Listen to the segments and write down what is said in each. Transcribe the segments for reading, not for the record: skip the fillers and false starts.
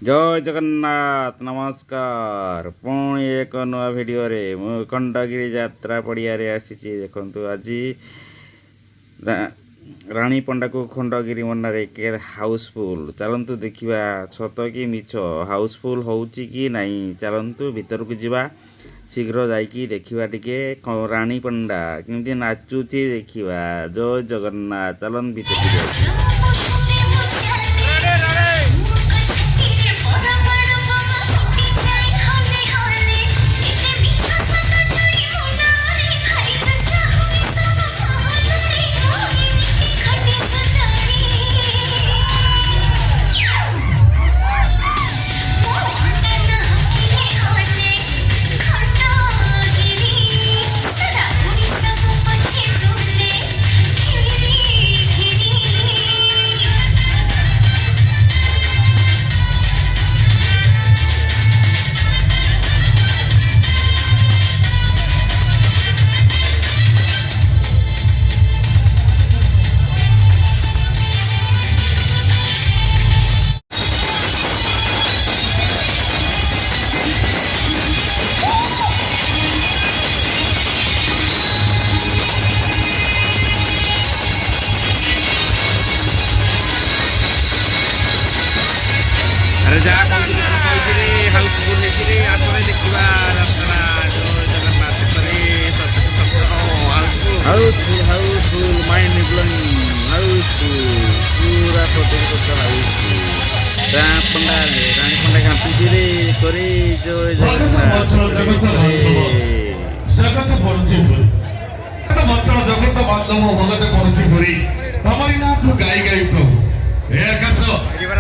जय जगन्नाथ नमस्कार पुणी एक नुआ भिडियो रे मु खंडगिरी यात्रा पड़िया रे आसी देखु आज रानी पंडा को खंडगिरी मन्नारे के हाउसफुल चलतु देखा सत कि मिछ हाउसफुल होउची कि नहीं चलतु भीतर को जीवा शीघ्र जाइकी देखा टिके रानी पंडा केमती नाचुची देखा जय जगन्नाथ चलन भीतर अरे जा हाउसफुल देखा हाउसफुल हाउसफुल माइंड ब्लोइंग हाउसफुल पूरा फोटो हाउसफुल पंडा रानी पंडा घाटी रे करे जय जगत बांधव भगत पड़ी तमरी ना को गाई गाई प्रभु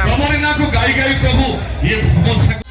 तमरी ना को गाई गाई प्रभु ये भगवान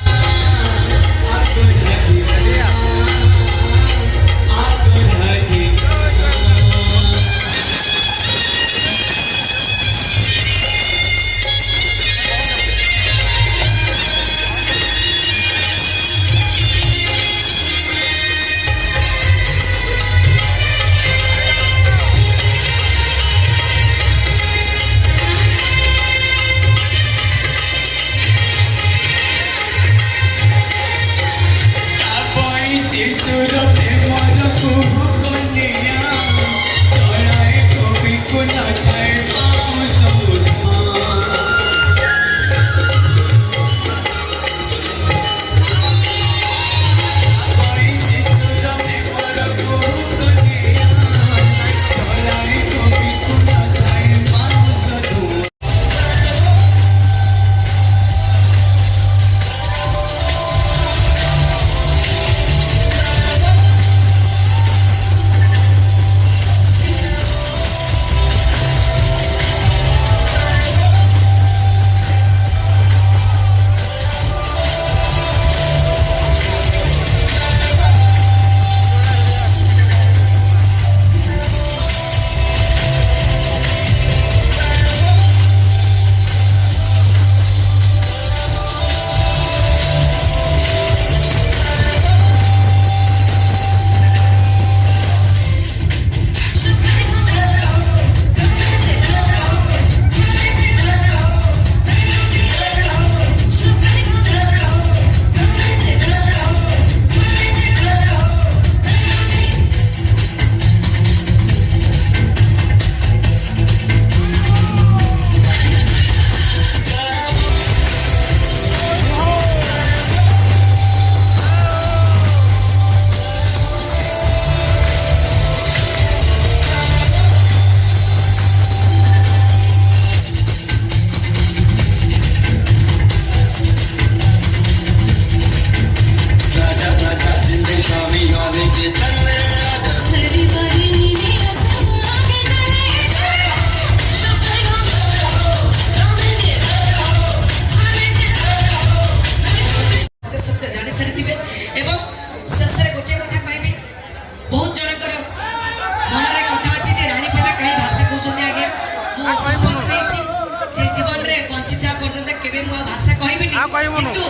जीवन में बंची जा पर्यंत केबे मो भाषा कहबी किंतु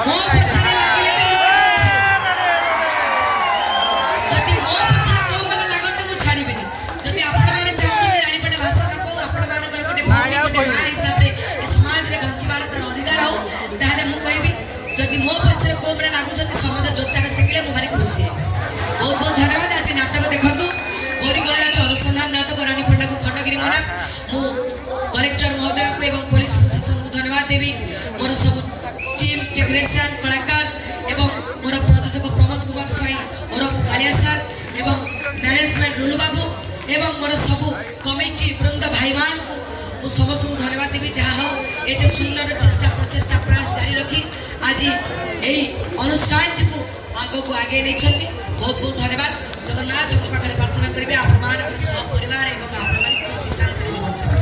मो पछरे लागिले जति मो पछरे को माने लागत मु छाड़ीबेनी जति आपण माने चाहते रानीपटा भाषा न को आपण माने गोटे हिसाब रे समाज रे बंची बार तर अधिकार हो ताले मु जदि मो पछरे कोमरे लागुछथि समझ जोतार शिखले मो भारी खुशी है। बहुत बहुत धन्यवाद। आज नाटक देखंतु गोरी गणराज अनुसंधान नाटक रानी पंडा को खंडगिरी मना मो कलेक्टर महोदय को एवं पुलिस शासन को धन्यवाद देवी। मोर सब टीम टेक्नीशियन कलाकार एवं मोर प्रयोजक प्रमोद कुमार स्वाई और कालिया सर एवं मैनेजमेंट रुलु बाबू एवं मोर सब कमिटी वृंद भाई मान को मु समस्त को धन्यवाद देवी। जहाँ हो एते सुंदर चेष्टा प्रचेष्टा प्रयास जारी रखी आज यही अनुष्ठान को आगे को आगे नहीं चलती। बहुत बहुत धन्यवाद। जगन्नाथ के पाखे प्रार्थना करेंगे आप मान सब परिवार एवं आप खुशी शांति जीवन चले।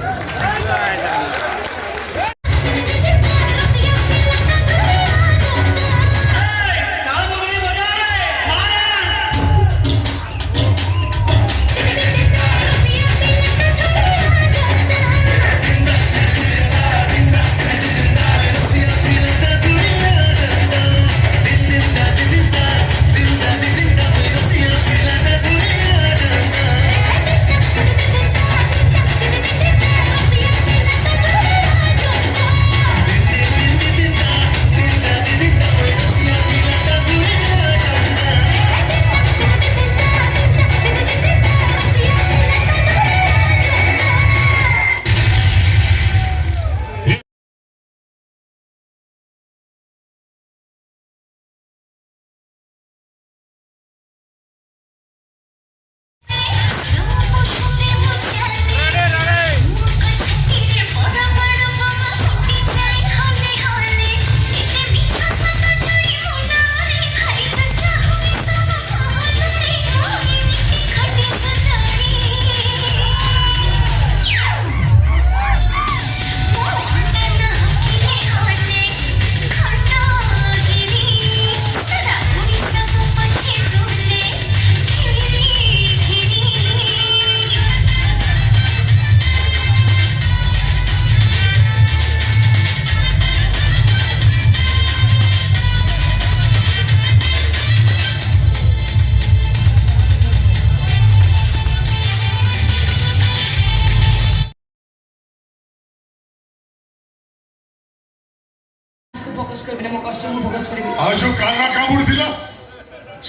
फोकस करबे मो कष्ट मु फोकस करबे। आ जो काना कामुड़ दिला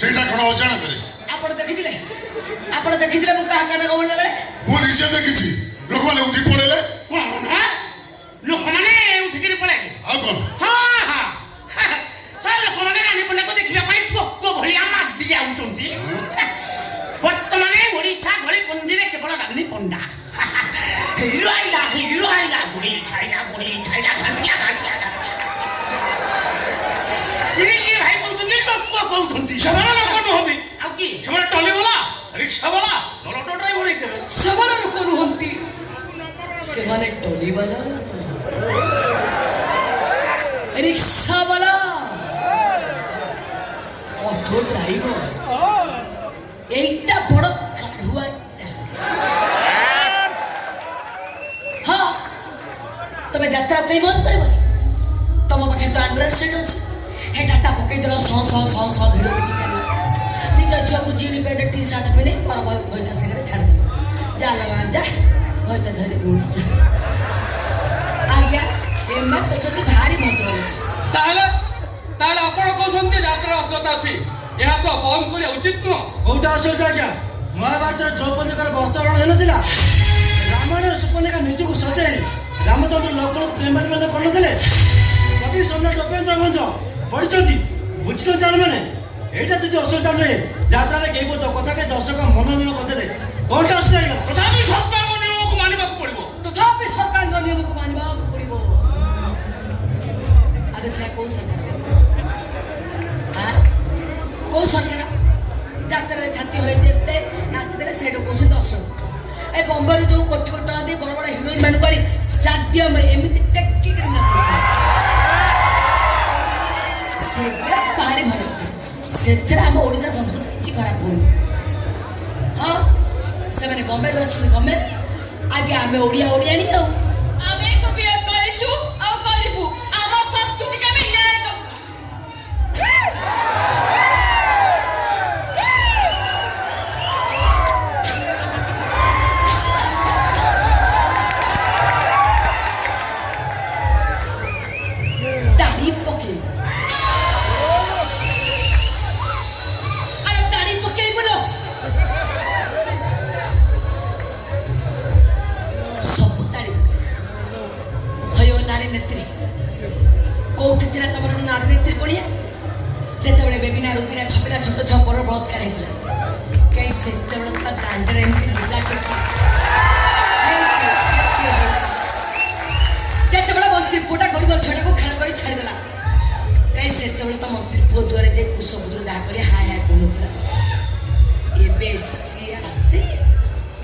सेटा कोन अजान करे आपण देखिथिले मु का काना कामुड़ ले मु निसे देखिछि लोक माने उठी पड़ेले कोन हा लोक माने उठी के पळे आ कोन हां हां सब लोक माने रानी पंडा को देखिबा पई पोको भलिया मार दिया उचंती वर्तमाने ओडिसा भली मंदिरे केवल रानी पंडा हीरो आइला गुड़ी खाइला घंटिया ये भाई बोलते टक्को बोलते सवाल लोक नहंती आ की सवाल टली वाला रिक्शा वाला लॉटो ड्राइवर हेते सवाल लोक नहंती सेवाने टोली वाला रिक्शा वाला ऑटो ड्राइवर एटा बड़ काढुआ हाँ तमे यात्रा कई बंद करबनी तम पाखे तो एंड्रॉइड सेट अछि हे डाटा पकई दला सौ भिडियो देखि चली निज झियो को जीनी पेट टी शर्ट पहने पर भइता सिगरेट छाड़ दे जा लगा जा भइता धरे उठ जा आज्ञा एमा तो जति भारी भद्र ताहले आपण कहउछन्ते यात्रा असता अछि यहा तो बंद करिया उचित न कोटा असता क्या महाभारत द्रौपदी कर वस्त्रहरण हेन दिला रामायण सुपनेका निज को सजे रामचंद्र लोकल प्रेम में कोन देले कवि सम्राट उपेंद्र भंज पढ़िछन्ती बुझिछन जान माने एटा जदि असता नै यात्रा रे केबो तो कथा के दर्शक मनोरंजन करते कोटा असता तथापि सरकार नियम को मानिबा को पड़िबो तथापि सरकार नियम को मानिबा को पड़िबो आबे से को सरकार हां को सरकार यात्रा रे छाती होले जेते नाच देले सेडो को दर्शक ए बॉम्बे रे जो कोटी कोटी टका दे बड़ बड़ हिरोइन मान करी स्टेडियम रे एमिति टेक्की कर नाच से भारी भल से आम ओडिशा संस्कृति किसी खराब हो हाँ से मैंने बॉम्बे आस गमे आगे आम ओडिया ओडियानी आमे को भी करिछु आ करिबु आम संस्कृति के भी न्याय दो तारीफ पके କୋଉଠି ଥିଲା ତମର ନାରୀନେତ୍ରୀ ପଡ଼ିଆ ଯେତେବେଳେ ବେବିନା ରୁବିନା ଛପିନା ଛୋଟ ଛପର ବଳାତ୍କାର ହେଇଥିଲା କାହିଁ ସେତେବେଳେ ତା ଦାଣ୍ଡରେ ଏମିତି ଲୁଗା ଟେକି ଯେତେବେଳେ ମନ୍ତ୍ରୀ ପୁଅଟା ଗରିବ ଝିଅଟାକୁ ଖେଳ କରି ଛାଡ଼ିଦେଲା କାହିଁ ସେତେବେଳେ ତ ମନ୍ତ୍ରୀ ପୁଅ ଦୁଆରେ ଯାଇ କୁଶବୁଦ୍ଧ ଦାହା କରି ହାୟ ହାୟ କହୁନଥିଲା ଏବେ ସିଏ ଆସି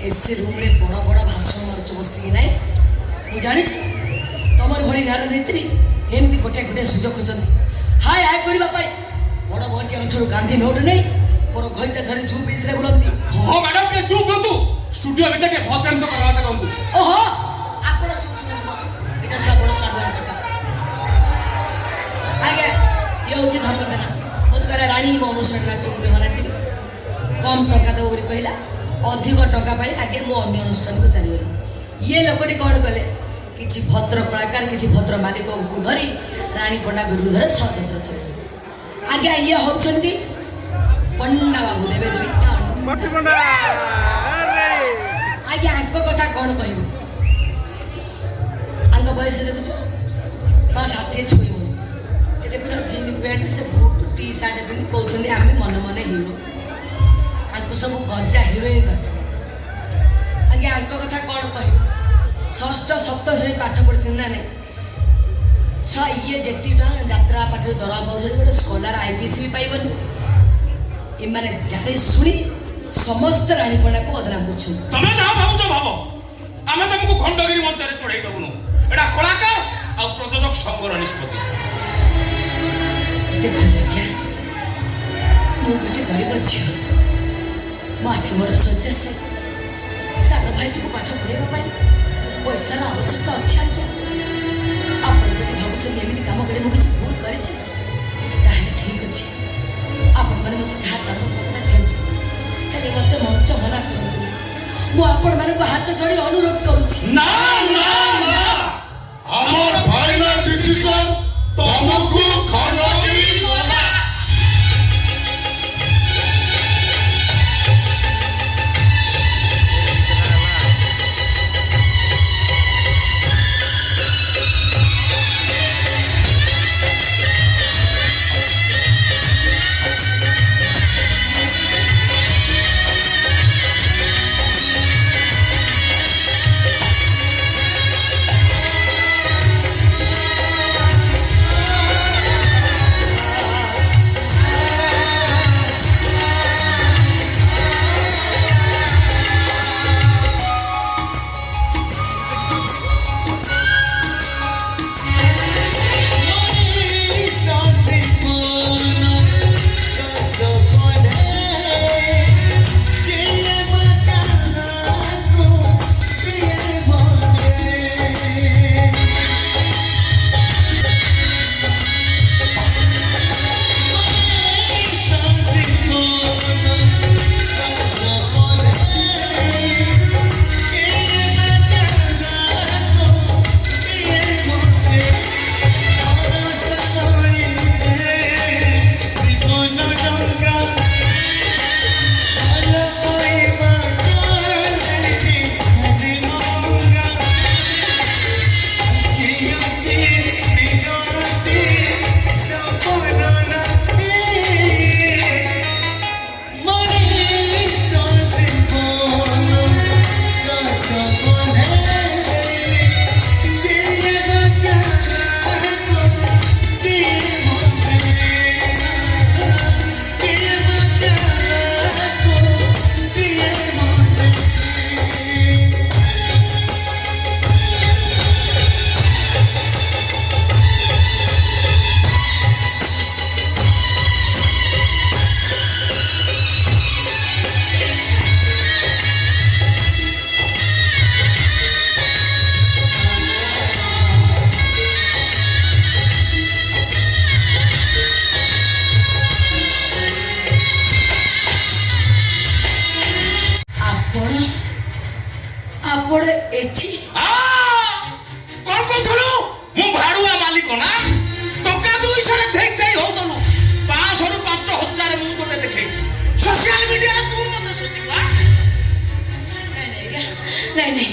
ଏସି ରୁମ୍ରେ ବଡ଼ ବଡ଼ ଭାଷଣ ମାରୁଛ ବସିକି ନାହିଁ ମୁଁ ଜାଣିଛି ତମର ଭଳି ନାରୀନେତ୍ରୀ ଏମିତି ଗୋଟିଏ ଗୋଟିଏ ସୁଯୋଗ ଖୋଜନ୍ତି ହାୟ ହାୟ କରିବା ପାଇଁ ବଡ଼ ବଡ଼ିଆ ଅଞ୍ଚଳରୁ ଗାନ୍ଧୀ ନୋଟ ନେଇ ମୋର ଘଇତା ଧରି ଝୁ ବିଚରେ ବୁଲନ୍ତି ହଁ ମ୍ୟାଡାମ ଟିକେ ଚୁପ୍ ରୁହନ୍ତୁ ଷ୍ଟୁଡିଓ ଭିତରେ ଟିକେ ଭଦ୍ରାଂଶ କଥାବାର୍ତ୍ତା କରନ୍ତୁ ଓହୋ ଆପଣ ଚୁପ୍ ରୁହନ୍ତୁ ଏଇଟା ସବୁ କାରବାର କଥା ଆଜ୍ଞା ଇଏ ହେଉଛି ଧର୍ମଧାନ ମୋତେ କହିଲା ରାଣୀ ମୋ ଅନୁଷ୍ଠାନ ନାଚିବି ନାଚିବି କମ୍ ଟଙ୍କା ଦେବ ବୋଲି କହିଲା ଅଧିକ ଟଙ୍କା ପାଇଁ ଆଜ୍ଞା ମୁଁ ଅନ୍ୟ ଅନୁଷ୍ଠାନକୁ ଚାଲିଗଲି ଇଏ ଲୋକଟି କ'ଣ କଲେ କିଛି ଭଦ୍ର କଳାକାର କିଛି ଭଦ୍ର ମାଲିକଙ୍କୁ ଧରି ରାଣୀ ପଣ୍ଡା ବିରୁଦ୍ଧରେ ଷଡ଼ଯନ୍ତ୍ର ଚଳାଇଲେ ଆଜ୍ଞା ଇଏ ହେଉଛନ୍ତି ପଣ୍ଡା ବାବୁ ଦେବେ ଆଜ୍ଞା ଆଙ୍କ କଥା କ'ଣ କହିବୁ ଆଙ୍କ ବୟସ ଦେଖୁଛ 60 ଛୁଇଁବନି ଏ ଦେଖୁଛ ଜିନ୍ ପ୍ୟାଣ୍ଟ ସେ ବୁଟ୍ ଟି ସାର୍ଟ ପିନ୍ଧି କହୁଛନ୍ତି ଆମେ ମନେ ମନେ ହିରୋ ଆଙ୍କୁ ସବୁ ଗଜା ହିରୋଇନ୍ କରେ ଆଜ୍ଞା ଆଙ୍କ କଥା କ'ଣ କହିବୁ ଷଷ୍ଠ ସପ୍ତମ ଶ୍ରେଣୀ ପାଠ ପଢ଼ିଛନ୍ତି ନା ନାଇଁ ଇଏ ଯେତିକି ଟଙ୍କା ଯାତ୍ରା ପାଠରେ ଦରମା ପାଉଛନ୍ତି ଗୋଟେ ସ୍କଲାର IPS ବି ପାଇବନି ଏମାନେ ଜାଣି ଶୁଣି ସମସ୍ତ ରାଣୀ ପଣ୍ଡାକୁ ବଦନାମ କରୁଛନ୍ତି ତମେ ଯାହା ଭାବୁଛ ଭାବ ଆମେ ତମକୁ ଖଣ୍ଡଗିରି ମଞ୍ଚରେ ଚଢ଼େଇ ଦେବୁନୁ ଏଟା କଳାକାର ଆଉ ପ୍ରଯୋଜକ ସଂଘର ନିଷ୍ପତ୍ତି ଦେଖନ୍ତୁ ଆଜ୍ଞା ମୁଁ ଗୋଟେ ଗରିବ ଝିଅ ମୋ ଆଠି ମୋର ଶଯ୍ୟା ସାନ ଭାଇଟିକୁ ପାଠ ପଢ଼ାଇବା ପାଇଁ ପଇସାର ଆବଶ୍ୟକତା ଅଛି ଆଜ୍ଞା ଆପଣ ଯଦି ଭାବୁଛନ୍ତି ଏମିତି କାମ କରି ମୁଁ କିଛି ଭୁଲ କରିଛି ତାହେଲେ ଠିକ୍ ଅଛି ଆପଣମାନେ ମୋତେ ଯାହା କର୍ମ କଥା ଦିଅନ୍ତୁ ହେଲେ ମୋତେ ମଞ୍ଚ ମନା କରନ୍ତୁ ମୁଁ ଆପଣମାନଙ୍କୁ ହାତ ଯୋଡ଼ି ଅନୁରୋଧ କରୁଛି ନା ନା ନା ଆମର ଫାଇନାଲ ଡିସିଜନ ତମକୁ ଖଣ୍ଡଗିରି ଗଲା ଆପଣ ଏଠି କଣ କହୁଥିଲୁ ମୁଁ ଭାଡୁଆ ମାଲିକ ନା ଟଙ୍କା 200 ଠିକ ଦେଇ ହଉଥିଲୁ 500 ରୁ 5000 ମୁଁ ତୋତେ ଦେଖେଇଛି ସୋସିଆଲ ମିଡିଆରେ ତୁ ମତେ ଶୋଧିବୁ ନାଇଁ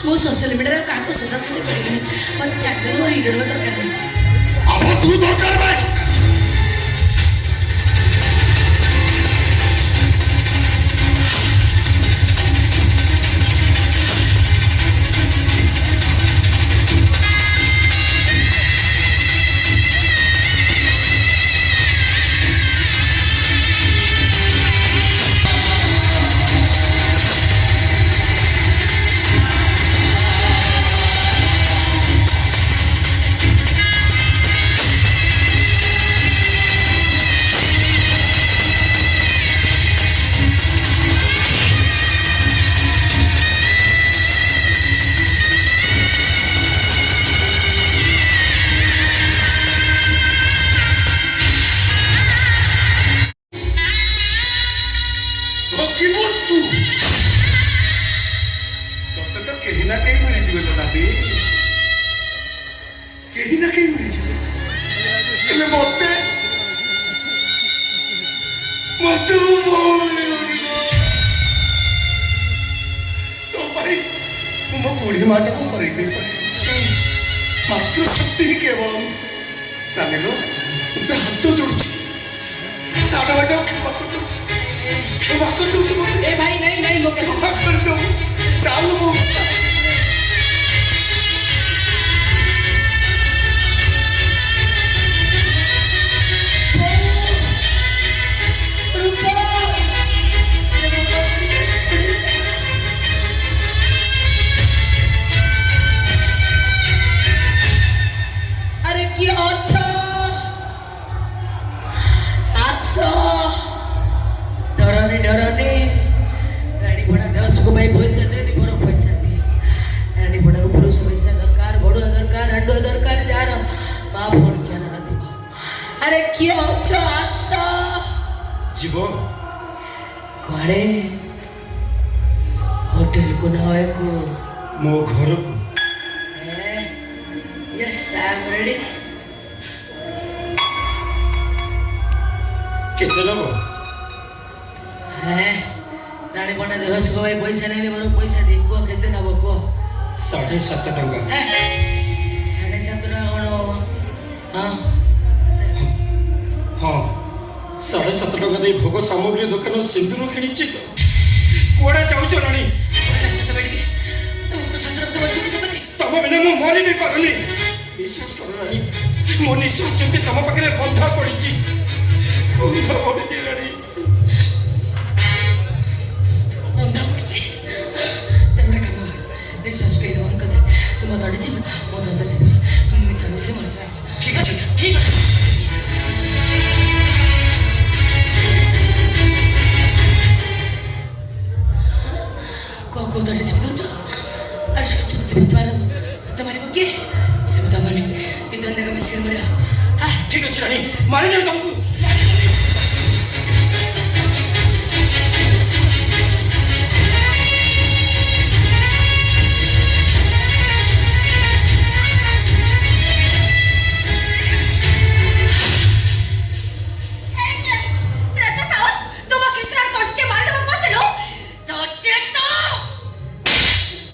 ମୁଁ ସୋସିଆଲ ମିଡିଆରେ କାହାକୁ ସୋଧାସୋଧି କରିବିନି ମୋତେ ଚାକିରି ମୋର ହିରୋର ଦରକାର ନାହିଁ ତୁ ଦରକାର ଭାଇ मात्र शक्ति ही केवल नानीलो तुझे हाथ जोड़ुची साड़ा बाटा क्षमा कर दो ए भाई नहीं नहीं मोके क्षमा कर दो चालू वो अरे की अच्छा आजसो डरने रानी बड़ा 10 को भाई पैसा दे नी बरो पैसा दे रानी बड़ा को पुरुष पैसा दरकार बड़ो दरकार हंडो दरकार जानो बाप फोन क्या ना थी अरे की अच्छा आजसो जीवो कोड़े होटल को ना है को मो घर को Yes, I'm ready. केते लोग हैं रानी पन्ना देह सुख भाई पैसा नहीं बरो पैसा दे को केते नबो को 7.5 टका 7.5 टका कौन हाँ हाँ 7.5 टका दे भोग सामग्री दुकान सिंदूर किଣିଛି ତ कोड़ा जाउछ रानी पहला सत बैठ के तुम सत्र तो बच्चे को पति तम बिना मो मरि नहीं पारुनी विश्वास करो रानी मो निश्वास जेमती तम पाखरे बंधा पड़िछि बंधा पड़िछि रानी बंधा पड़छि तमरे काम निश्वास के बंद कर दे तुम तड़ी छी मो अंदर से मिसा मिसा मन श्वास ठीक है को तड़ी छी दो अर्श तुम तुम्हारा तुम्हारी बके से बता माने तीन दिन का मिसिर मेरा ठीक है रानी मारे जाओ तुमको